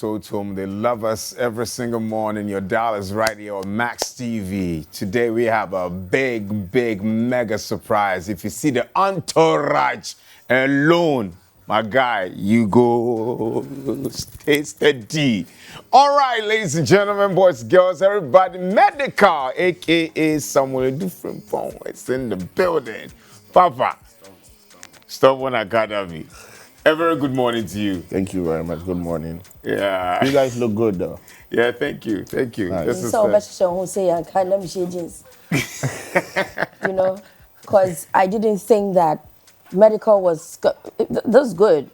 episode to them. They love us every single morning. Your dial is right here on Max TV. Today we have a big, mega surprise. If you see the entourage alone, my guy, you go stay steady. All right, ladies and gentlemen, boys, girls, everybody, Medikal, a.k.a. someone different phone. It's in the building. Papa, stop when I got at me. A very good morning to you. Thank you very much. Good morning. Yeah. You guys look good, though. Yeah, thank you. Thank you. Nice. This is you know, because I didn't think that Medikal was this is good.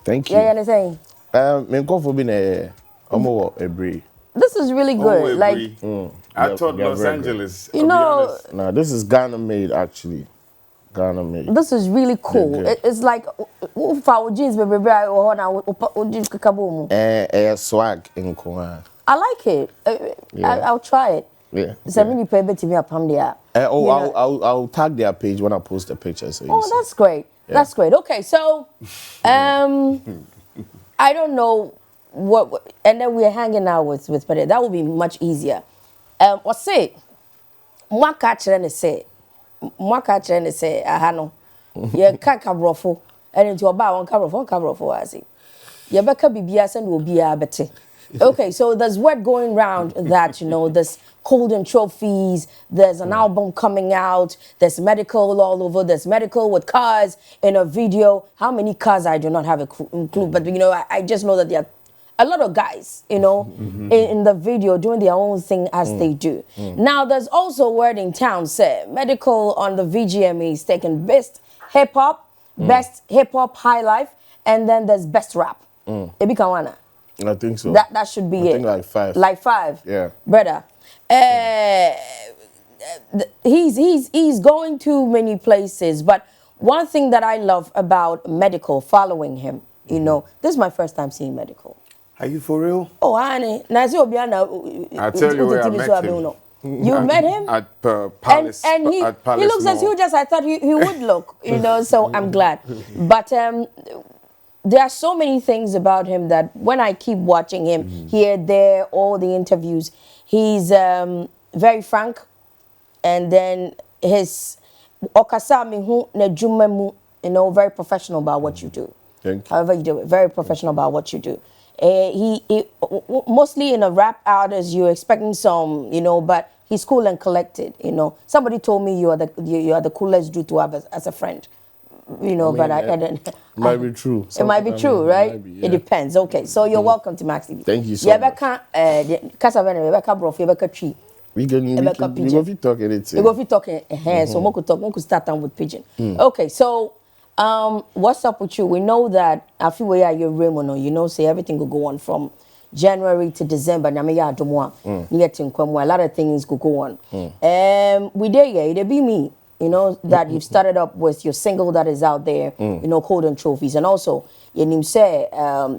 Thank you. Yeah, you understand? This is really good. I thought Los Angeles. You know, no, this is Ghana made actually. Ghana made. This is really cool. It's like jeans, swag in Korea. I like it. I'll try it. Yeah. I'll tag their page when I post the picture. So that's great. Yeah. That's great. Okay, so I don't know what, and then we're hanging out with Peter. That would be much easier. What's it? Mwaka chere say aha no ye ka kabrofo ene nti oba won kabrofo asi ye beka bibia se na obia bete. Okay, so there's word going round that, you know, there's golden trophies, there's an album coming out, there's Medikal all over, there's Medikal with cars in a video. How many cars I do not have a clue, but you know, I just know that there are a lot of guys, you know, in the video doing their own thing as they do. Now, there's also word in town, say, Medikal on the VGMA is taking best hip-hop, best hip-hop high life, and then there's best rap. Ebi Kawana. I think so. That should be I think like 5. Like 5? Yeah. Brother. He's going to many places, but one thing that I love about Medikal, following him, you know, this is my first time seeing Medikal. Are you for real? Oh, honey. I'll tell you where I met him. You met him? At Palace. And he looks as huge as I thought he would look, you know, so I'm glad. But there are so many things about him that when I keep watching him, here, there, all the interviews, he's very frank. And then his you know, very professional about what you do. Thank you. However you do it, very professional about what you do. He mostly in a rap artist, you're expecting some, you know, but he's cool and collected, you know. Somebody told me you are the coolest dude to have as a friend, you know, I didn't. Might be true. It might be true, right? Might be, yeah. It depends. Okay, so you're welcome to Max TV. Thank you so much. We go be talking it. We go be talking. So we could start down with pigeon. Okay, so. What's up with you? We know that I feel where you're Raymond, you know, say everything will go on from January to December. A lot of things could go on. We there, yeah, it'll be me, you know, that you've started up with your single that is out there, you know, Golden Trophies. And also, you say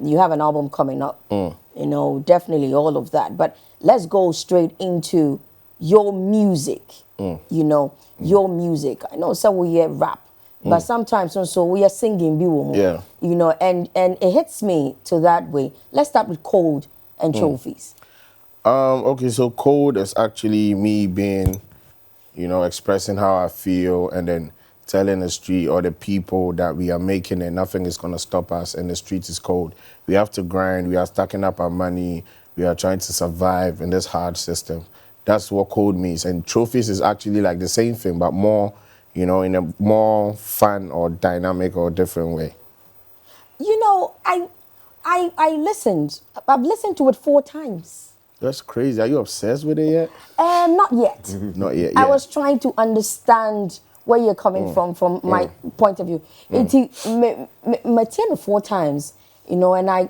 you have an album coming up, you know, definitely all of that. But let's go straight into your music, you know, your music. I know some will hear rap. But sometimes also we are singing, you know, and it hits me to that way. Let's start with Cold and Trophies. Okay, so Cold is actually me being, you know, expressing how I feel and then telling the street or the people that we are making it, nothing is going to stop us and the street is cold. We have to grind, we are stacking up our money, we are trying to survive in this hard system. That's what Cold means. And Trophies is actually like the same thing, but more, you know, in a more fun or dynamic or different way. You know, I listened. I've listened to it 4 times. That's crazy. Are you obsessed with it yet? Not yet. Not yet. I was trying to understand where you're coming from my point of view. It 4 times, you know, and I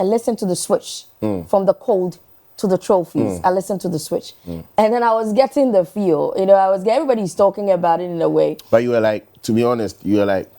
listened to the switch from the Cold to the Trophies. I listened to the switch. And then I was getting the feel. You know, everybody's talking about it in a way. But you were like, to be honest, you were like,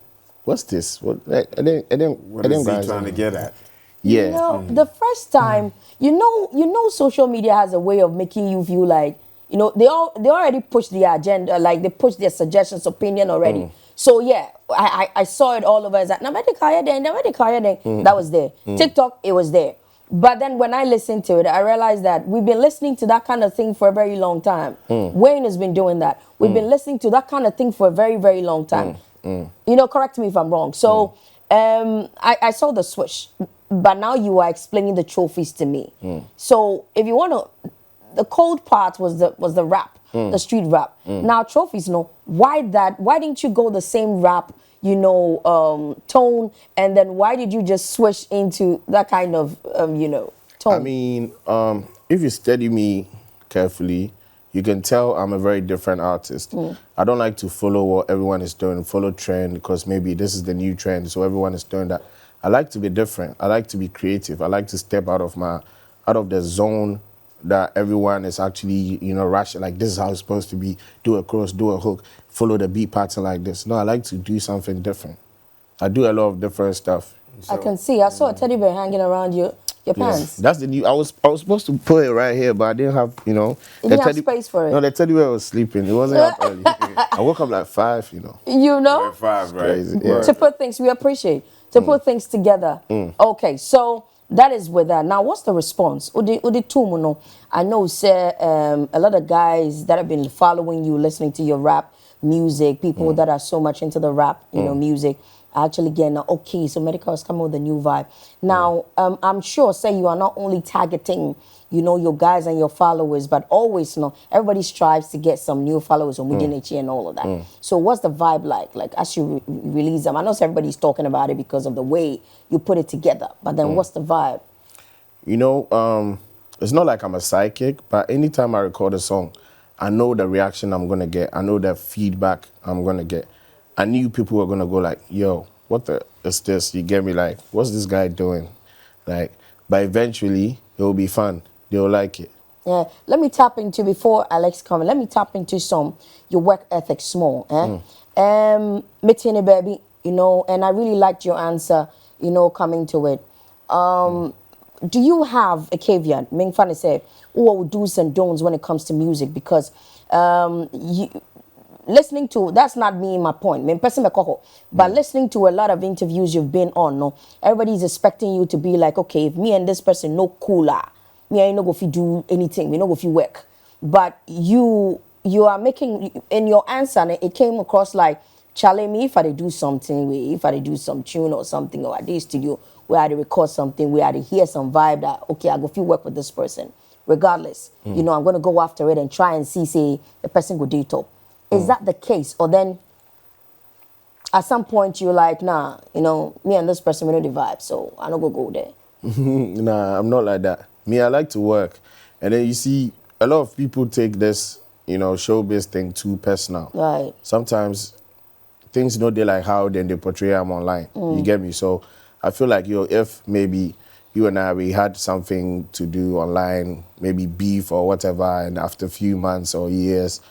what's this? What is he trying to get at? Yeah. You know, the first time, you know social media has a way of making you feel like, you know, they already pushed the agenda, like they pushed their suggestions, opinion already. So yeah, I saw it all over as that. That was there. TikTok, it was there. But then when I listened to it, I realized that we've been listening to that kind of thing for a very long time. Wayne has been doing that. We've been listening to that kind of thing for a very, very long time. You know, correct me if I'm wrong. So I saw the switch, but now you are explaining the trophies to me. So if you want to, the cold part was the rap, the street rap. Now trophies, no. Why that? Why didn't you go the same rap? You know, tone, and then why did you just switch into that kind of, you know, tone? I mean, if you study me carefully, you can tell I'm a very different artist. I don't like to follow what everyone is doing, follow trend, because maybe this is the new trend, so everyone is doing that. I like to be different. I like to be creative. I like to step out of the zone that everyone is actually, you know, rushing, like this is how it's supposed to be, do a chorus, do a hook, follow the beat pattern like this. No, I like to do something different. I do a lot of different stuff. I can see. I saw a teddy bear hanging around your pants. That's the new, I was supposed to put it right here, but I didn't have, you know. You didn't have space for it. No, the teddy bear was sleeping. It wasn't up early. I woke up like 5, you know. You know? 5, right? Crazy. Yeah. To put things, we appreciate, to put things together. Okay, so that is with that. Now, what's the response? I know, sir, a lot of guys that have been following you, listening to your rap music, people that are so much into the rap, you know, music, are actually getting, okay, so Medikal is coming with a new vibe. Now, I'm sure, say, you are not only targeting, you know, your guys and your followers, but always, you know, everybody strives to get some new followers on and all of that. So what's the vibe like? Like, as you release them, I know everybody's talking about it because of the way you put it together, but then what's the vibe? You know, it's not like I'm a psychic, but anytime I record a song, I know the reaction I'm going to get. I know the feedback I'm going to get. I knew people were going to go like, yo, what the is this? You get me? Like, what's this guy doing? Like, but eventually, it will be fun. They'll like it. Yeah, let me tap into, before Alex comes, let me tap into your work ethic small. Mitini baby, you know, and I really liked your answer, you know, coming to it. Do you have a caveat? Ming Fanny said, oh, do's and don'ts when it comes to music, because listening to, that's not me my point, but listening to a lot of interviews you've been on, no, everybody's expecting you to be like, okay, if me and this person no cooler, me I no go if you do anything, we no go if you work. But you are making, in your answer, and it came across like, challenge me if I do something, if I do some tune or something, or I do studio where I record something, where I hear some vibe that, okay, I go if you work with this person. Regardless, you know, I'm going to go after it and try and see, say, the person go do top. Is that the case? Or then at some point you're like, nah, you know, me and this person, we know the vibe, so I don't go there. Nah, I'm not like that. Me, I like to work. And then you see, a lot of people take this, you know, showbiz thing too personal. Right. Sometimes things don't they like how then they portray them online. You get me? So I feel like, yo, if maybe you and I, we had something to do online, maybe beef or whatever, and after a few months or years,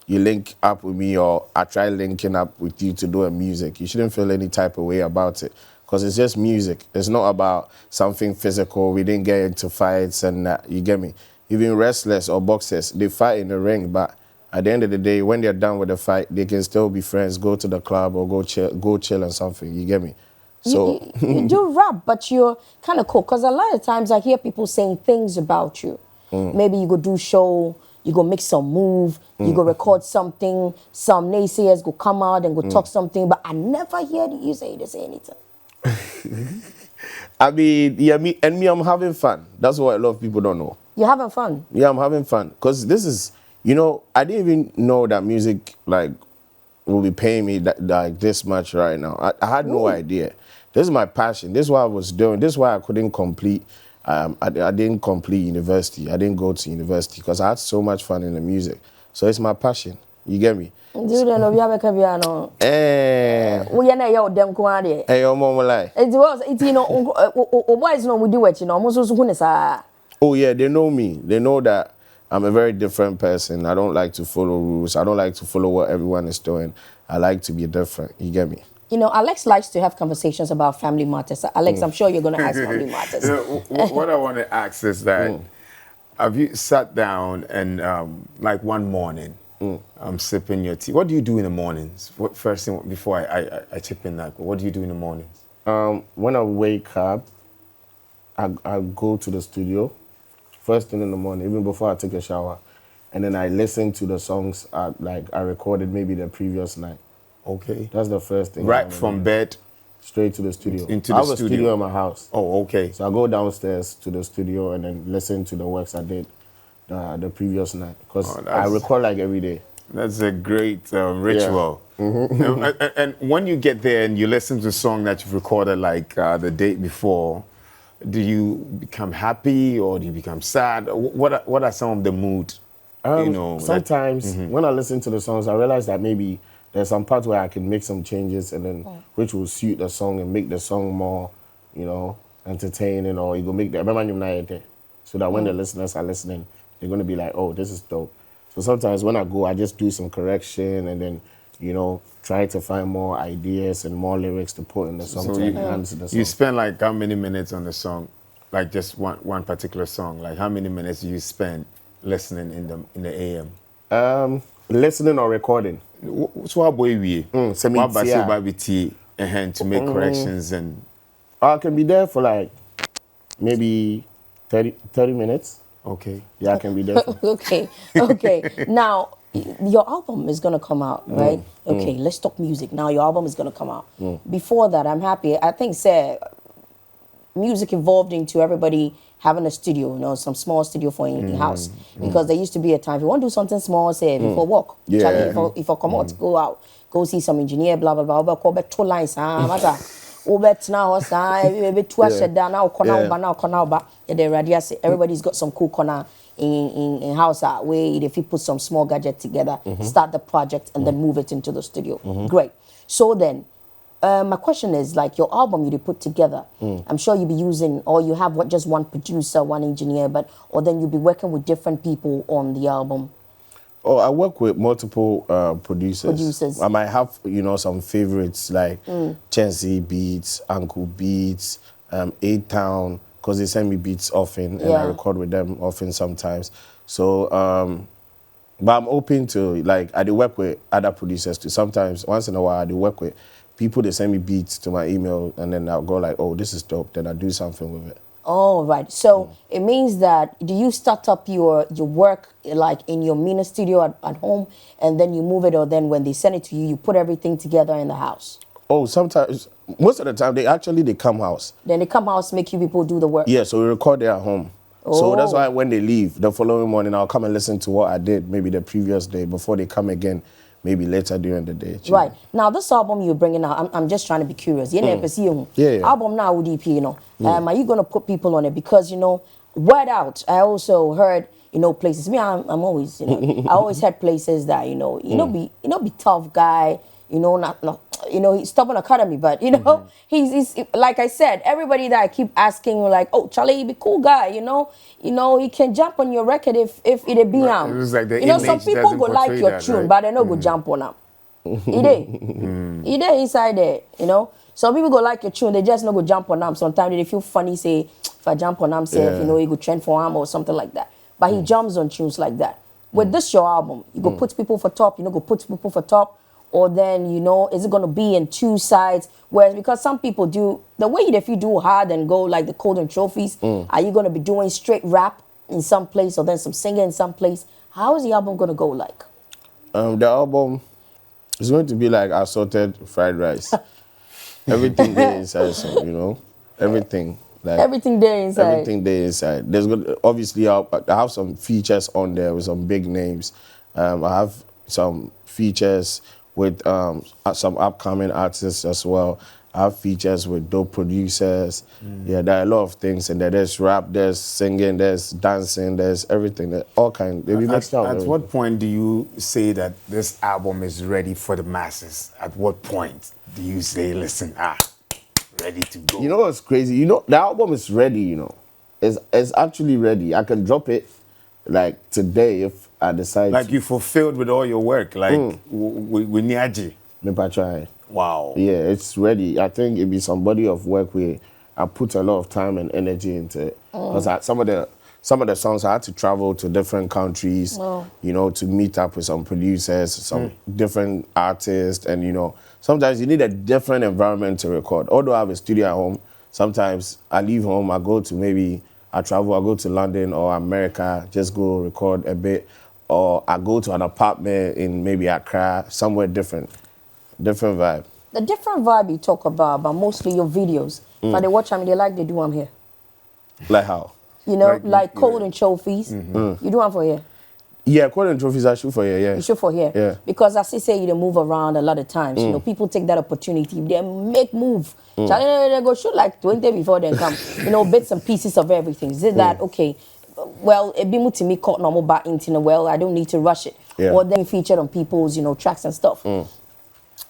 you link up with me, or I try linking up with you to do a music, you shouldn't feel any type of way about it, because it's just music. It's not about something physical. We didn't get into fights, and you get me? Even wrestlers or boxers, they fight in the ring, but at the end of the day, when they're done with the fight, they can still be friends, go to the club or go chill on something, you get me? So you do rap, but you're kind of cool, because a lot of times I hear people saying things about you. Maybe you go do show, you go make some move, you go record something, some naysayers go come out and go talk something, but I never hear you say anything. I mean, yeah, I'm having fun. That's what a lot of people don't know. You're having fun? Yeah, I'm having fun, because this is, you know, I didn't even know that music, like, will be paying me like this much right now. I had no idea. This is my passion. This is what I was doing. This is why I couldn't complete. I didn't complete university. I didn't go to university because I had so much fun in the music. So it's my passion. You get me? Do you know you have a cabiano? We are not them quantity. Hey, your mom like. It was, it's, you know, boys know we do it, you know, most of us. Oh yeah, they know me. They know that I'm a very different person. I don't like to follow rules. I don't like to follow what everyone is doing. I like to be different. You get me? You know, Alex likes to have conversations about family matters. Alex, I'm sure you're going to ask family matters. What I want to ask is that, have you sat down and, like one morning, I'm sipping your tea. What do you do in the mornings? What first thing, before I chip in that, what do you do in the mornings? When I wake up, I go to the studio first thing in the morning, even before I take a shower, and then I listen to the songs I recorded maybe the previous night. Okay. That's the first thing. Right from bed straight to the studio. into I the have a studio in my house. Oh, okay. So I go downstairs to the studio and then listen to the works I did the previous night because I record like every day. That's a great ritual. Yeah. Mm-hmm. And when you get there and you listen to a song that you've recorded like the day before, do you become happy or do you become sad? What are some of the mood? Sometimes when I listen to the songs, I realize that maybe there's some parts where I can make some changes and then which will suit the song and make the song more, entertaining, or you go make the so that when the listeners are listening, they're going to be like, oh, this is dope. So sometimes when I go, I just do some correction and then, try to find more ideas and more lyrics to put in the song to enhance the song. You spend like how many minutes on the song? Like just one particular song? Like how many minutes do you spend listening in the AM? Listening or recording. So how boy we? To make corrections and. I can be there for like maybe 30 minutes. Okay. Yeah, I can be there. Okay. Now, your album is going to come out, right? Okay, let's talk music. Now, your album is going to come out. Before that, I'm happy. I think, music evolved into everybody having a studio, some small studio for in-house. Because there used to be a time, if you want to do something small, say, before work. Yeah. If I come out, go out, go see some engineer, blah, blah, blah, call back 2 lines, everybody's got some cool corner in house where if you put some small gadget together, start the project and then move it into the studio. Great. So then, my question is, like your album you put together, I'm sure you'll be using, or you have just one producer, one engineer, or then you'll be working with different people on the album. Oh, I work with multiple producers. I might have, some favorites like Chelsea Beats, Uncle Beats, A-Town, because they send me beats often and I record with them often sometimes. So, but I'm open to, I do work with other producers too. Sometimes, once in a while, I do work with people, they send me beats to my email and then I'll go like, oh, this is dope. Then I do something with it. Oh, right. So it means that, do you start up your work like in your mini studio at home and then you move it, or then when they send it to you, you put everything together in the house? Oh, sometimes, most of the time, they come house. Then they come house, make you people do the work? Yeah, so we record there at home. Oh. So that's why when they leave, the following morning, I'll come and listen to what I did maybe the previous day before they come again. Maybe later during the day. Right. Now, this album you're bringing out, I'm just trying to be curious. Yeah. Album now, UDP, are you going to put people on it? Because, word out, I also heard, places. Me, I'm always, I always had places that, be tough guy, he's stubborn academy, but, he's like I said, everybody that I keep asking, like, oh, Charlie, he be cool guy, he can jump on your record if it be out. Like some people go like your tune, right? But they don't go jump on them. He there inside there, Some people go like your tune, they just not go jump on them. Sometimes they feel funny, say, if I jump on them, say, he go trend for him or something like that. But he jumps on tunes like that. With this your album, you go put people for top, go put people for top, or then, is it going to be in 2 sides? Whereas, because some people do, the way if you do hard and go like the Golden Trophies, are you going to be doing straight rap in some place or then some singing in some place? How is the album going to go like? The album is going to be like assorted fried rice. Everything there inside, so, everything. Like, everything there inside. Everything there inside. Obviously, I have some features on there with some big names. I have some features with some upcoming artists as well. I have features with dope producers. Yeah, there are a lot of things in there. There's rap, there's singing, there's dancing, there's everything. All kinds. They be mixed out. At what point do you say that this album is ready for the masses? At what point do you say, listen, ready to go? You know what's crazy? The album is ready, It's actually ready. I can drop it like today if I decide. Like you fulfilled with all your work, like with Niaji. Maybe try. Wow. Yeah, it's ready. I think it'd be some body of work where I put a lot of time and energy into it. Because some of the songs I had to travel to different countries, to meet up with some producers, some different artists, and sometimes you need a different environment to record. Although I have a studio at home, sometimes I leave home, I go to maybe, I travel, I go to London or America, just go record a bit, or I go to an apartment in maybe Accra, somewhere different vibe. The different vibe you talk about, but mostly your videos. But they watch, they like, they do them here. Like how? You know, like Cold and Trophies. You do one for here. Yeah, Cold and Trophies I shoot for here, yeah. You shoot for here. Yeah. Because as I say, you move around a lot of times. You know, people take that opportunity. They make move. They go shoot like 20 before they come. You know, bits and pieces of everything. Is it that, okay, well, it be to me caught normal back into well, I don't need to rush it. Yeah. Or then featured on people's, you know, tracks and stuff.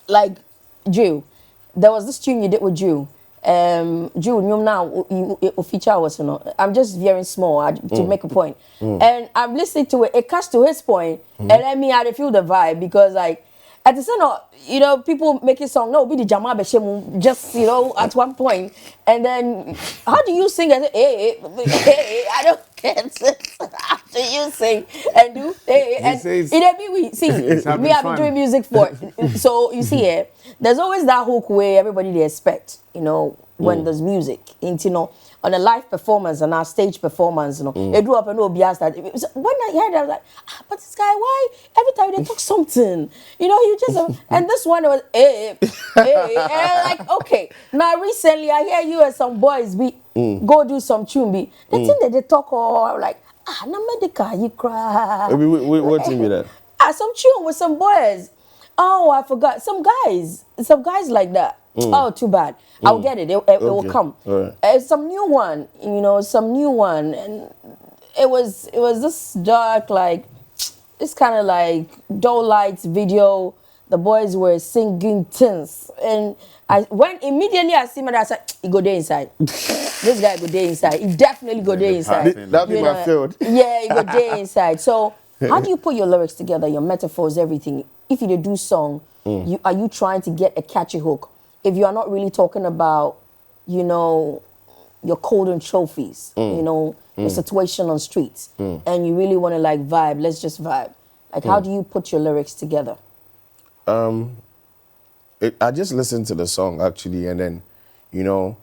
Like, Drew, there was this tune you did with Drew. Drew, now you feature was, you know, I'm just veering small to make a point. And I'm listening to it, it cuts to his point, and let me I feel the vibe because like at the center, you know, people making song, no, be the Jama Beshemu, just, you know, at one point. And then how do you sing? Hey, I don't get it. How do you sing and do hey? And we see me, I've been doing music for so you see here, there's always that hook where everybody they expect, you know, when there's music, you know, on a live performance and our stage performance, you know, it grew up and no bias that. When I heard it, I was like, but this guy, why every time they talk something, you know, you just and this one was and I'm like, okay, now recently I hear you and some boys go do some tune the thing that they talk all like na Medikal you cry. What tune be that? Some tune with some boys. Oh, I forgot. Some guys like that. Oh, too bad. I'll get it. It will come. Right. Some new one, you know, and it was this dark, like it's kind of like dull lights video. The boys were singing tunes, and when immediately I see him, I said, "He go there inside. This guy go there inside. He definitely go there inside. That be my field. Yeah, he go there inside. So, how do you put your lyrics together, your metaphors, everything? If you do song, are you trying to get a catchy hook? If you are not really talking about, you know, your Cold and Trophies, you know, your situation on streets, and you really want to like vibe, let's just vibe. Like, how do you put your lyrics together? I just listened to the song actually, and then, you know,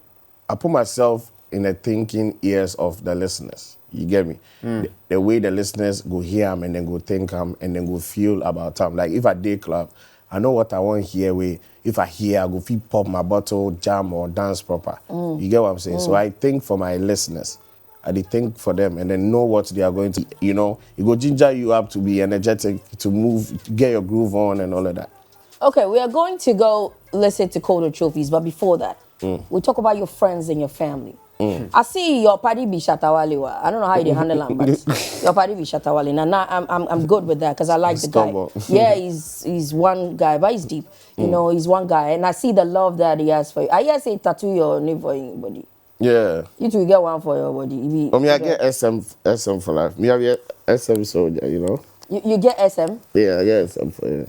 I put myself in the thinking ears of the listeners. You get me? The way the listeners go hear them and then go think them and then go feel about them. Like if I day club, I know what I want to hear. If I hear, I go feel pop my bottle, jam or dance proper. You get what I'm saying? So I think for my listeners. I think for them and then know what they are going to, you know, it go ginger you up to be energetic, to move, to get your groove on and all of that. Okay, we are going to go listen to Cold and Trophies, but before that, we'll talk about your friends and your family. I see your party be Shatawale. I don't know how you handle him, but your party be Shatawale. Now I'm good with that because I like the guy. Yeah, he's one guy, but he's deep. You know, he's one guy, and I see the love that he has for you. I hear say tattoo your name for anybody. Yeah. You two get one for your body. I get SM for life. Me have a SM soldier, you know. You get SM? Yeah, I get SM for yeah.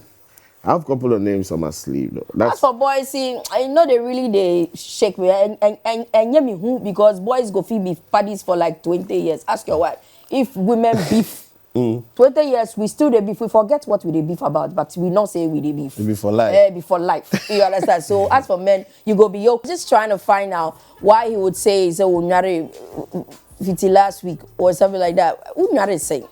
I have a couple of names on my sleeve though. That's for boys. See, I know they shake me and hear me who because boys go feed beef parties for like 20 years. Ask your wife if women beef. 20 years we still dey beef. We forget what we dey beef about, but we not say we dey beef. We beef for life. Before life. You understand? So as for men, you go be yo. Just trying to find out why he would say so unyare fiti last week or something like that. Unyare say.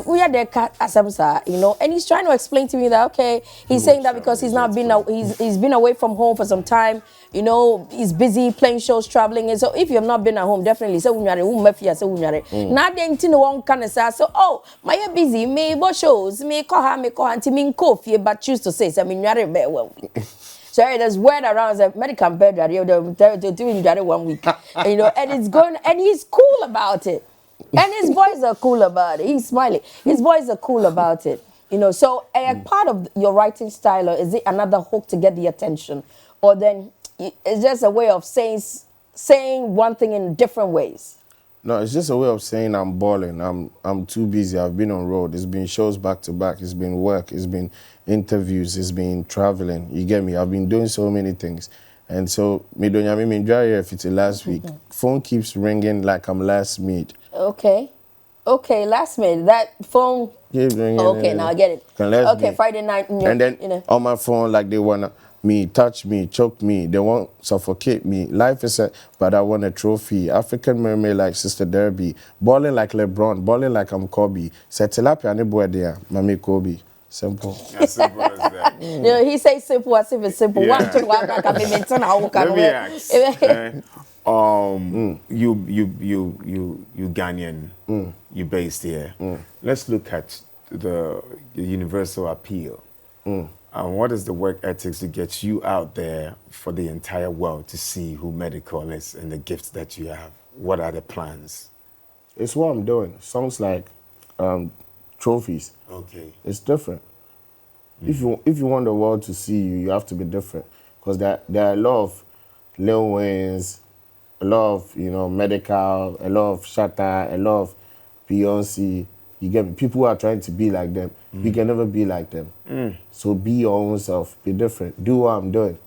We had the cat asamsa, you know, and he's trying to explain to me that okay, he's saying that because he's not been he's been away from home for some time, you know, he's busy playing shows, traveling, and so if you have not been at home, definitely say unyare. Now then, no one can say so. Oh, my busy, me bo shows, me koha, anti me coffee, but choose to say so unyare well. Sorry, there's word around the Medikal bed they're doing that 1 week, you know, and it's going, and he's cool about it. And his boys are cool about it. He's smiling. His boys are cool about it. You know, so part of your writing style, or is it another hook to get the attention? Or then it's just a way of saying one thing in different ways? No, it's just a way of saying I'm balling. I'm too busy. I've been on road. It's been shows back to back. It's been work. It's been interviews. It's been traveling. You get me? I've been doing so many things. And so, me don't have me dry here if it's last week. Phone keeps ringing like I'm last meet. Okay, last minute. That phone. Keep ringing. Okay, now I get it. Okay, Friday night. And then on my phone, like they wanna, me, touch me, choke me. They won't suffocate me. Life is but I want a trophy. African mermaid like Sister Derby. Balling like LeBron. Balling like I'm Kobe. Say tilapia ne boy there. Mami Kobe. Simple. As simple as that. You know, he says simple as if it's simple. Yeah. One to one, I can maintain how Let me ask. You Ghanaian, you based here. Let's look at the universal appeal. What is the work ethics to get you out there for the entire world to see who Medikal is and the gifts that you have? What are the plans? It's what I'm doing. Songs like trophies. Okay. It's different. If you want the world to see you, you have to be different. Because there are a lot of Lil Waynes, a lot of Medikal, a lot of Shatta, a lot of Beyonce. You get me? People who are trying to be like them. You can never be like them. So be your own self. Be different. Do what I'm doing.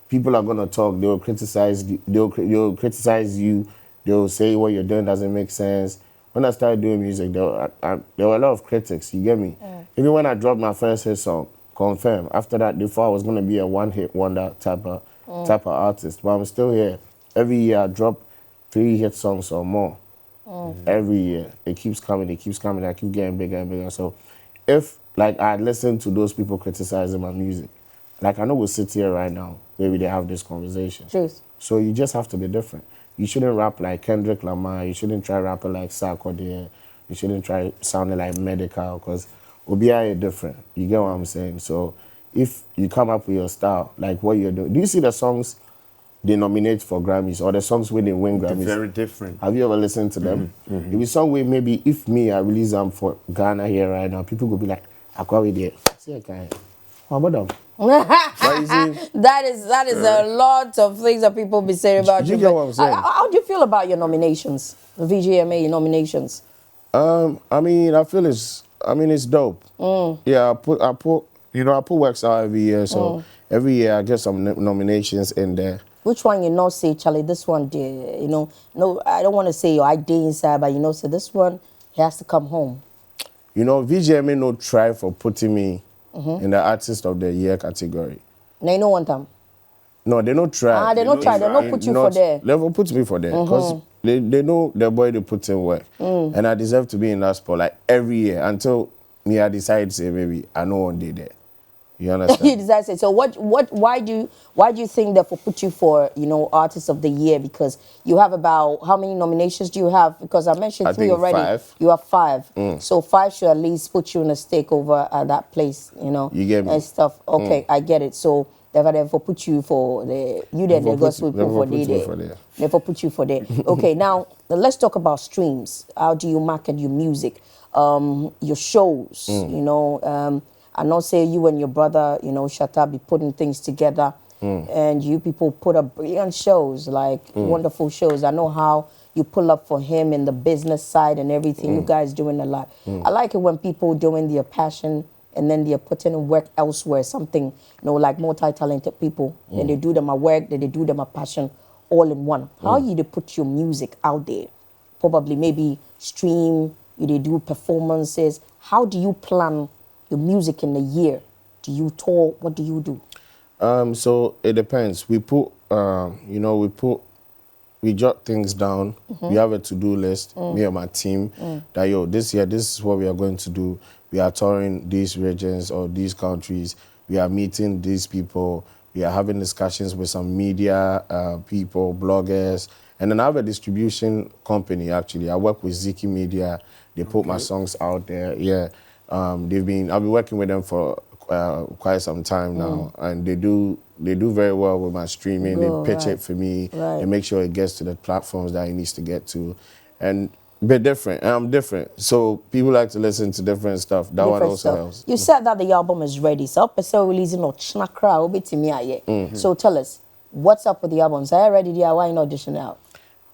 People are gonna talk. They'll criticize. They'll criticize you. They'll say what you're doing doesn't make sense. When I started doing music, there were a lot of critics. You get me? Even when I dropped my first hit song, Confirm. After that, they thought I was gonna be a one-hit wonder type of artist. But I'm still here. Every year I drop 3 hit songs or more. Every year. It keeps coming, I keep getting bigger and bigger. So if I listen to those people criticizing my music, I know we'll sit here right now, maybe they have this conversation. Truth. So you just have to be different. You shouldn't rap like Kendrick Lamar, you shouldn't try rapping like Sarkodie, you shouldn't try sounding like Medikal, because Obiya is different. You get what I'm saying? So if you come up with your style, like what you're doing, do you see the songs they nominate for Grammys or the songs where they win Grammys? They're very different. Have you ever listened to them? If it's some way, maybe if I release them for Ghana here right now, people will be like, "Akwa with it." See, I can't. How about them? That is a lot of things that people be saying about you. You get what I'm saying? How do you feel about your nominations, the VGMA nominations? I mean, I feel it's dope. Yeah, I put works out every year, so every year I get some nominations in there. Which one you know say, Charlie, this one, no, I don't want to say I did inside, but say this one, he has to come home. VGMA no try for putting me in the Artist of the Year category. No, you know one time? No, they don't try. They don't try. They don't put you for there. They will put me for there because they know the boy they put in work. And I deserve to be in that spot every year until I decide to say, maybe I know one day there. You understand? You decide to say, so why do you think that for put you for, Artist of the Year? Because you have about, how many nominations do you have? Because I mentioned 3 already. 5. You have 5. So 5 should at least put you in a stake over at that place, You get me? and stuff. Okay, I get it. So therefore put you for the, the gospel people for there. Never put you for there. Okay, now let's talk about streams. How do you market your music? Your shows, I know say you and your brother, Shatta, be putting things together, and you people put up brilliant shows, wonderful shows. I know how you pull up for him in the business side and everything. You guys doing a lot. I like it when people doing their passion and then they're putting in work elsewhere, something, like multi-talented people. Then they do them a work, then they do them a passion, all in one. How you to put your music out there? Probably maybe stream, you do performances. How do you plan your music in a year? Do you tour? What do you do? So it depends. We put, we jot things down. We have a to-do list, me and my team, that, this year, this is what we are going to do. We are touring these regions or these countries. We are meeting these people. We are having discussions with some media people, bloggers. And then I have a distribution company, actually. I work with Ziki Media. They put my songs out there. Yeah. I've been working with them for quite some time now, and they do very well with my streaming. They pitch it for me. They make sure it gets to the platforms that it needs to get to, and be different. And I'm different, so people like to listen to different stuff. That one also helps. You said that the album is ready, so I'm releasing no chnakra. So tell us, what's up with the album? So I ready? Why not audition out?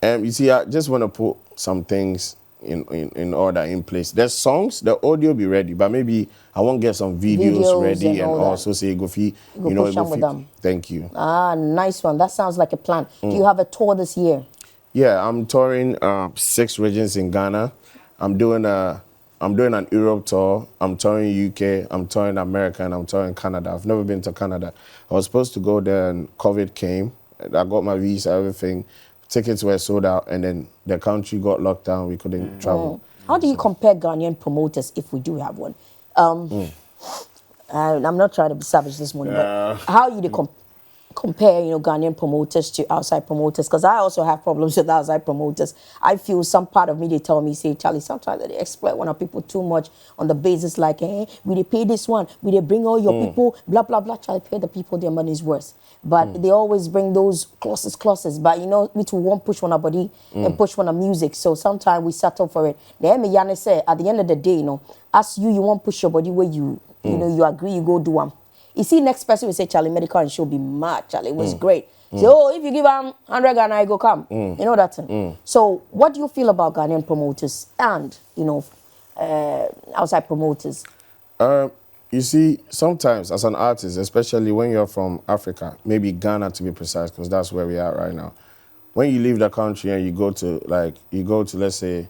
You see, I just want to put some things in order, in place. There's songs, the audio be ready, but maybe I won't get some videos ready and also say go fee. With them. Thank you. Nice one. That sounds like a plan. Do you have a tour this year? Yeah, I'm touring 6 regions in Ghana. I'm doing I'm doing an Europe tour. I'm touring UK. I'm touring America, and I'm touring Canada. I've never been to Canada. I was supposed to go there, and COVID came. I got my visa, everything. Tickets were sold out, and then the country got locked down. We couldn't travel. How do you compare Ghanaian promoters, if we do have one? I'm not trying to be savage this morning, but how you compare, Ghanaian promoters to outside promoters? Because I also have problems with outside promoters. I feel some part of me, they tell me, say, Charlie, sometimes they exploit one of people too much on the basis like, hey, we they pay this one, we they bring all your people, blah, blah, blah. Charlie, pay the people their money's worth. But they always bring those clauses. But, we too won't push on our body and push on our music. So sometimes we settle for it. Then Yana say, at the end of the day, as you won't push your body where you you agree, you go do one. You see, next person will say, Charlie, Medikal and she'll be mad. Charlie, it was great. So, if you give them 100 Ghana, I go come. You know that thing. So, what do you feel about Ghanaian promoters and, outside promoters? You see, sometimes as an artist, especially when you're from Africa, maybe Ghana to be precise, because that's where we are right now. When you leave the country and you go to, let's say,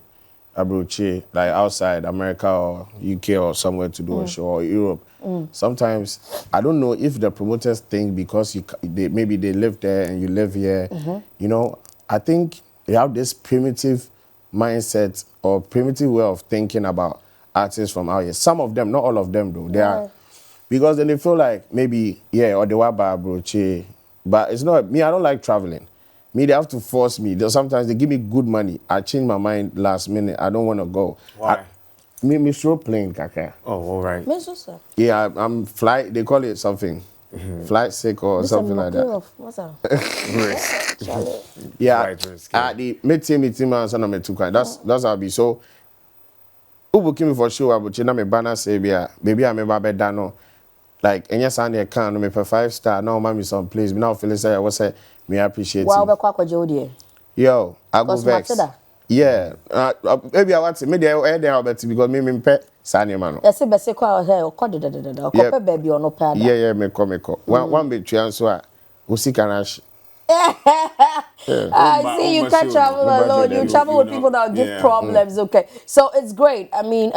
Abroche, like outside America or UK or somewhere to do a show, or Europe. Sometimes, I don't know if the promoters think because maybe they live there and you live here, I think they have this primitive mindset or primitive way of thinking about artists from out here. Some of them, not all of them though, they are, because then they feel like maybe, or they were by Abroche, but it's not, me, I don't like traveling. Me, they have to force me. Sometimes they give me good money. I change my mind last minute. I don't want to go. Why? Me slow plane, kaka. Oh, all right. Yeah, I'm flight. They call it something, flight sick or something like that. What's that? Yeah, the meeting man son of me too kind. That's how it be. So, who booking me for show? But you know me banner say baby I remember better no. Like any Sunday can me for 5-star. Now mommy some place. Me now feel say I was say. Me appreciate it. Yo, I go vex. Yeah, maybe I want to. Maybe I there about because me pet Sanya man. Yes, bese kwa he o kodi da. O kope baby o no pada. Yeah, me come. One be try so a usikanash. I see you can't travel alone. You travel with people that will give problems. Okay, so it's great. I mean,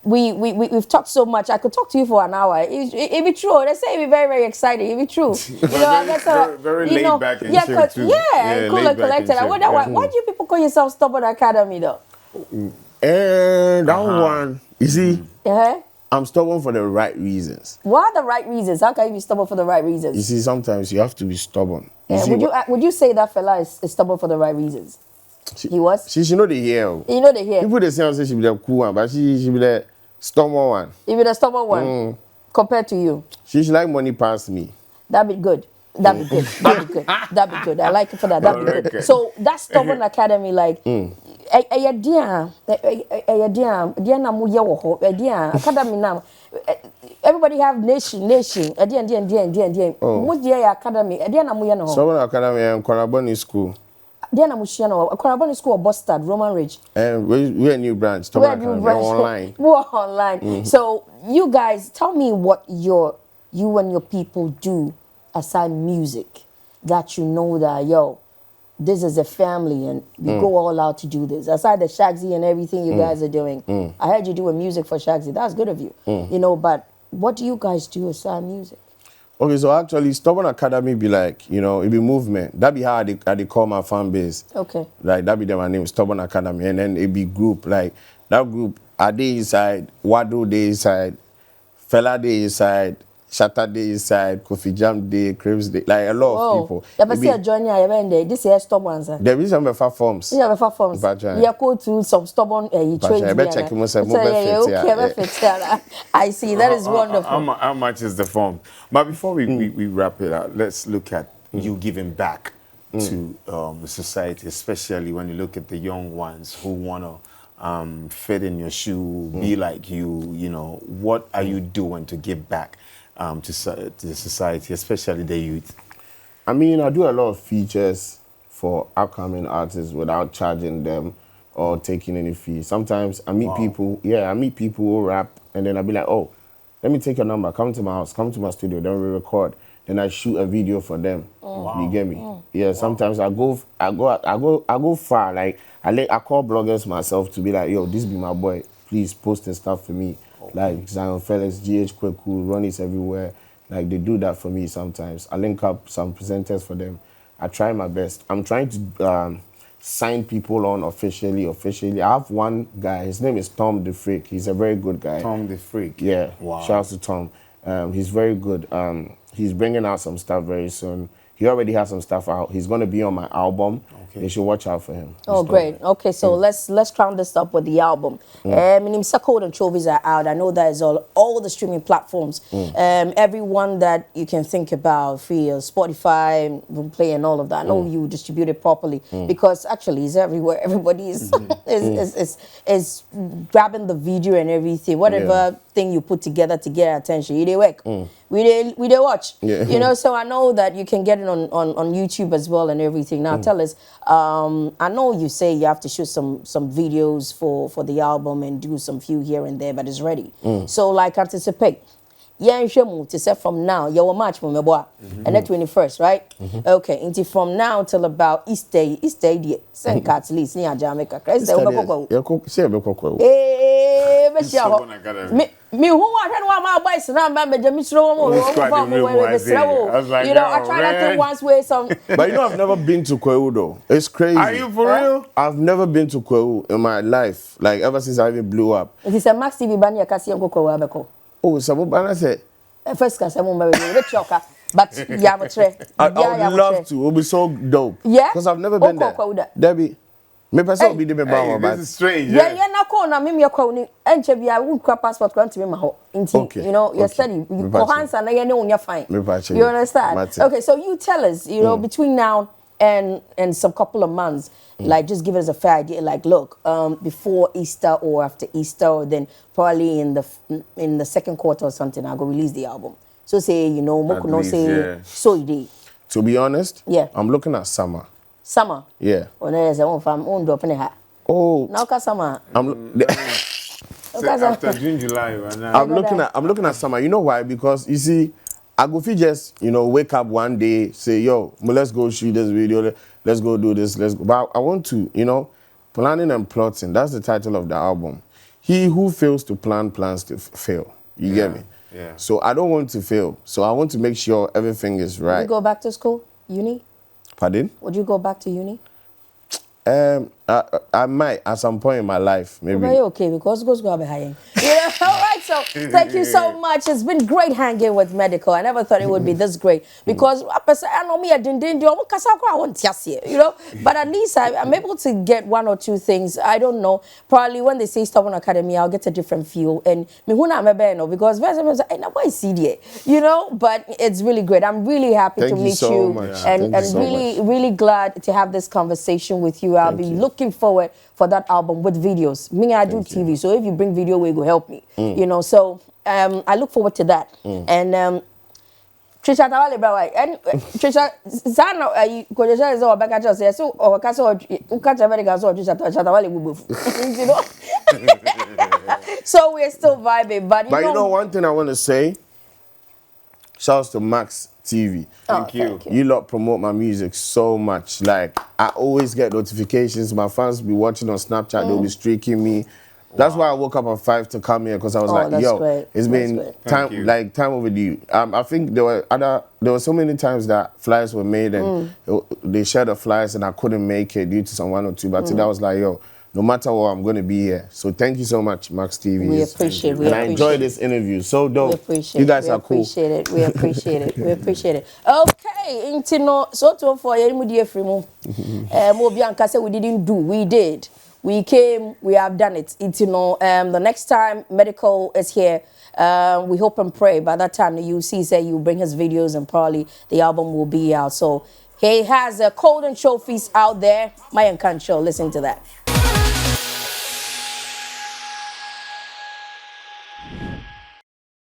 we've talked so much. I could talk to you for an hour. It be true. They say it be very, very exciting. It be true. Very laid back and chill too. Cool and collected. I wonder why do you people call yourself Stubborn Academy though? And that one, you see, I'm stubborn for the right reasons. What are the right reasons? How can you be stubborn for the right reasons? You see, sometimes you have to be stubborn. Would you say that fella is stubborn for the right reasons? He was? She know the hair. You know the hair. People they say she be the cool one, but she be the stubborn one. You be the stubborn one compared to you. She like money past me. That'd be good. That'd be good. I like it for that. That'd be good. So that Stubborn Academy, like, academy now. Everybody have nation. What year academy? Stubborn Academy and Koraboni School. Diana Mushiano, Koraboni School of Boston, Roman Ridge. And we're a new branch. Stubborn Academy. Online. We're online. So you guys, tell me what you and your people do aside music, that you know that, this is a family and we go all out to do this. Aside the Shagsy and everything you guys are doing. I heard you doing music for Shagsy. That's good of you. But what do you guys do aside music? Okay, so actually, Stubborn Academy be like, it be movement. That be how I call my fan base. Okay. Like, that be my name, Stubborn Academy. And then it be group. Like, that group, Ade inside, Wado Day inside, Fela Day inside, Shatter Day inside, Kofi Jam Day, Cribs Day, like a lot of people. You ever see a journey there? This is stubborn, sir. There is some forms. You have forms. You go to some stubborn trades. I see. That is wonderful. How much is the form? But before we wrap it up, let's look at you giving back to society, especially when you look at the young ones who want to fit in your shoe, be like you. What are you doing to give back to the society, especially the youth? I mean, I do a lot of features for upcoming artists without charging them or taking any fee. Sometimes I meet people, who rap, and then I'll be like, oh, let me take your number, come to my house, come to my studio, then we record. Then I shoot a video for them. You get me? Yeah, sometimes I go far. Like I call bloggers myself to be like, yo, this be my boy. please post the stuff for me. Like Zion Felix, GH Kweku, Ronnie's everywhere. Like they do that for me sometimes. I link up some presenters for them. I try my best. I'm trying to sign people on officially. I have one guy. His name is Tom the Freak. He's a very good guy. Tom the Freak. Yeah. Wow. Shout out to Tom. He's very good. He's bringing out some stuff very soon. He already has some stuff out. He's going to be on my album. Okay. They should watch out for him. Oh, great. Okay, so let's round this up with the album. Code and Trophies are out. I know that is all the streaming platforms. Everyone that you can think about, via Spotify, Play, and all of that. I know you distribute it properly because actually it's everywhere. Everybody is is grabbing the video and everything. Whatever thing you put together to get attention, you work. We they watch. Yeah. You know, so I know that you can get it on YouTube as well and everything. Now tell us. I know you say you have to shoot some videos for the album and do some few here and there, but it's ready. So like anticipate. Yeah, to say from now, your match from and the 21st, right? Okay, until from now till about Easter send cards least near Jamaica. Me who I my boys now, remember the you know, I tried that thing once way some. But you know, I've never been to Kwewu though. It's crazy. Are you for real? I've never been to Kwewu in my life. Like ever since I even blew up. It is a Max TV banya kasi yango Kwewu abeko. Oh, Sabubana said. First can say mo choka, but yeah, I would love to. It would be so dope. Yeah. Because I've never been there. Debbie. Me person be the this is strange. Yeah, na ko na me yakwa ni enche bia wo kwa passport kwanti me ma ho. Inti, you know, you study you go hands and you know you're fine. You understand? Okay, so you tell us, you know, between now and some couple of months, like just give us a fair idea, like look, before Easter or after Easter, or then probably in the second quarter or something, I'll go release the album. So say, you know, Moko no say so you did. To be honest, yeah, I'm looking at summer. Summer? Yeah. Oh, there's a one farm on drop in a hat. Oh. Now summer. After June, July, I'm looking at summer. You know why? Because you see, I go fi just, you know, wake up one day, say, yo, let's go shoot this video, let's go do this, let's go. But I want to, you know, planning and plotting. That's the title of the album. He who fails to plan plans to fail. You get me? Yeah. So I don't want to fail. So I want to make sure everything is right. Would you go back to school? Uni? Pardon? Would you go back to uni? I might at some point in my life, maybe. Very okay, because goes go behind. Yeah, all right. So thank you so much. It's been great hanging with Medikal. I never thought it would be this great because I know me I didn't do you know. But at least I'm able to get one or two things. I don't know. Probably when they say Stubborn Academy, I'll get a different feel. And me who na me because very sometimes I know why CD, you know. But it's really great. I'm really happy to meet you, and really glad to have this conversation with you. I'll be looking forward for that album with videos. Me, I do TV, so if you bring video, we go help me. You know, so I look forward to that. And Trisha Tawale Brawai and Trisha Zano, you could just say, back at us, so or Castle, who catch America, so Trisha Tawale will you know. So we're still vibing, but you know one thing I want to say. Shouts to Max TV. Thank you. You lot promote my music so much. Like, I always get notifications. My fans be watching on Snapchat. They'll be streaking me. That's why I woke up at 5 to come here, because I was like, yo, it's been time overdue. I think there were so many times that flyers were made and they shared the flyers and I couldn't make it due to some one or two. But today I was like, yo, no matter what, I'm going to be here. So thank you so much, Max TV. We appreciate it. And I enjoyed this interview. So dope. We appreciate you guys are cool. We appreciate it. We appreciate it. Okay. Intino, so to for you, dear Frimo. Bianca said we didn't do. We did. We came. We have done it. Intino. The next time Medikal is here, we hope and pray by that time the UC say you bring his videos and probably the album will be out. So he has a Cold and Trophies out there. Mayan Khan Show. Listen to that.